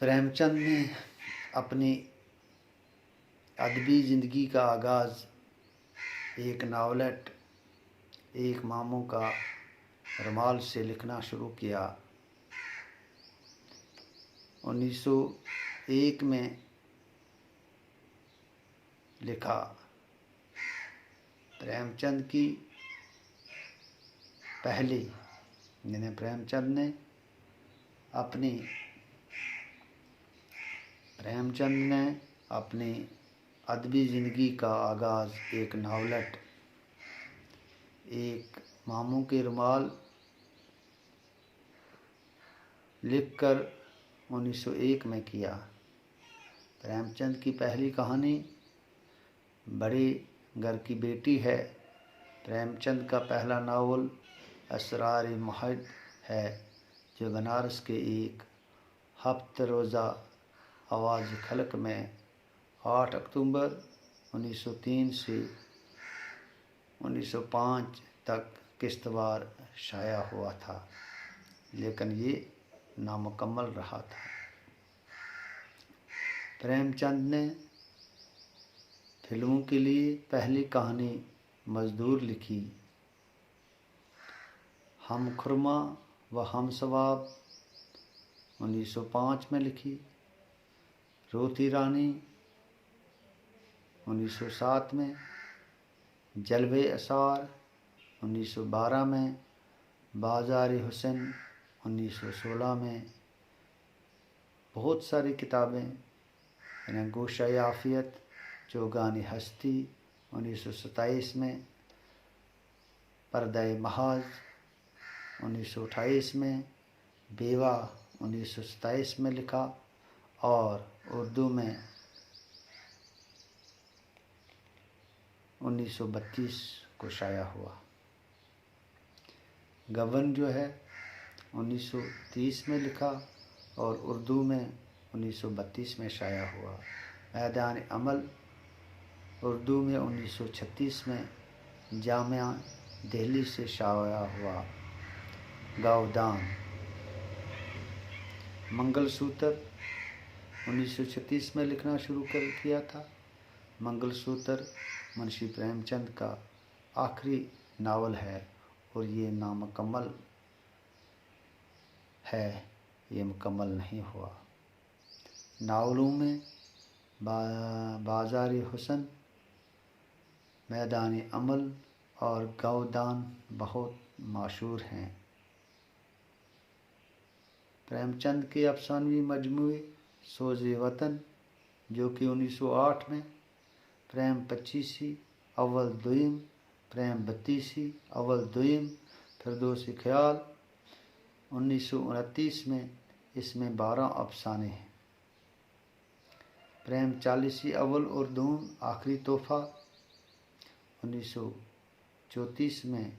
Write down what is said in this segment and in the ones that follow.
प्रेमचंद ने अपनी अदबी ज़िंदगी का आगाज़ एक नावलेट एक मामू का रुमाल से लिखना शुरू किया। 1901 में लिखा। प्रेमचंद की पहली प्रेमचंद ने अपनी अदबी ज़िंदगी का आगाज़ एक नावलेट एक मामू के रुमाल लिखकर 1901 में किया। प्रेमचंद की पहली कहानी बड़े घर की बेटी है। प्रेमचंद का पहला नावल असरार-ए-मुहद है, जो बनारस के एक हफ्ते रोज़ा आवाज़ खल्क में 8 अक्टूबर 1903 से 1905 तक किश्तवार शाया हुआ था, लेकिन ये नामुकम्मल रहा था। प्रेमचंद ने फिल्मों के लिए पहली कहानी मजदूर लिखी। हम खुरमा व हम सवाब 1905 में लिखी। रोती रानी 1907 में, जलवे-असार 1912 में, बाज़ार-ए-हुस्न 1916 में। बहुत सारी किताबें गोशा-ए-आफ़ियत चौगान-ए-हस्ती 1927 में, पर्दा-ए-महाज़ 1928 में, बेवा 1927 में लिखा और उर्दू में 1932 को शाया हुआ। गबन जो है 1930 में लिखा और उर्दू में 1932 में शाया हुआ। मैदान अमल उर्दू में 1936 में जामिया दिल्ली से शाया हुआ। गावदान मंगलसूत्र 1936 में लिखना शुरू किया था। मंगलसूत्र मुंशी प्रेमचंद का आखिरी नावल है और ये नामुकम्मल है, ये मुकम्मल नहीं हुआ। नावलों में बाज़ार-ए-हुस्न, मैदान अमल और गावदान बहुत मशहूर हैं। प्रेमचंद के अफसानवी मजमूए सोज़े वतन, जो कि 1908 में, प्रेम पच्चीसी अव्वल दुइम, प्रेम बत्तीसी अव्वल दुइम, फिरदौस-ए ख्याल 1929 में, इसमें 12 अफसाने हैं। प्रेम चालीसी अव्वल और दूम आखिरी तोहफ़ा 1934 में,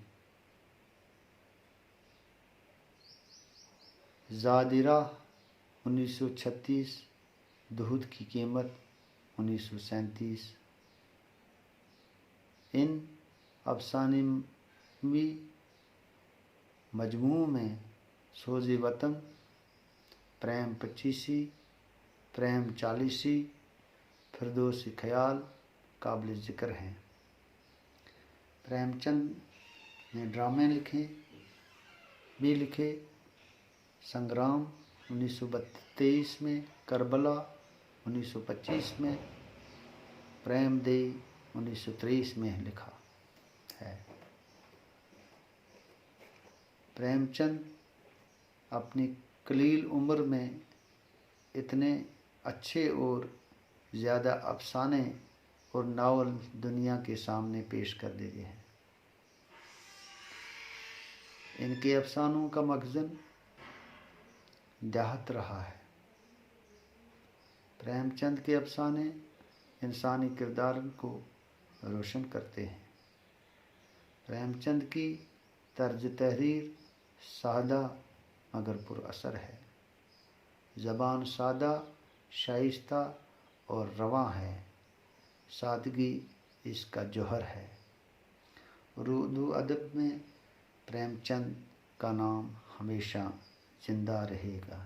ज़ादिरा 1936, दूध की कीमत 1937। इन अफसानवी मजमू में सोज़े वतन, प्रेम पच्चीसी, प्रेम चालीसी, फिरदौस-ए ख्याल काबिल ज़िक्र हैं। प्रेमचंद ने ड्रामे भी लिखे। संग्राम 1923 में, करबला 1925 में, प्रेमदेई 1923 में लिखा है। प्रेमचंद अपनी कलील उम्र में इतने अच्छे और ज़्यादा अफसाने और नावल दुनिया के सामने पेश कर दिए हैं। इनके अफसानों का मखज़न देहात रहा है। प्रेमचंद के अफसाने इंसानी किरदार को रोशन करते हैं। प्रेमचंद की तर्ज तहरीर सादा मगर पुरअसर है। ज़बान सादा, शाइस्ता और रवां है। सादगी इसका जौहर है। उर्दू अदब में प्रेमचंद का नाम हमेशा जिंदा रहेगा।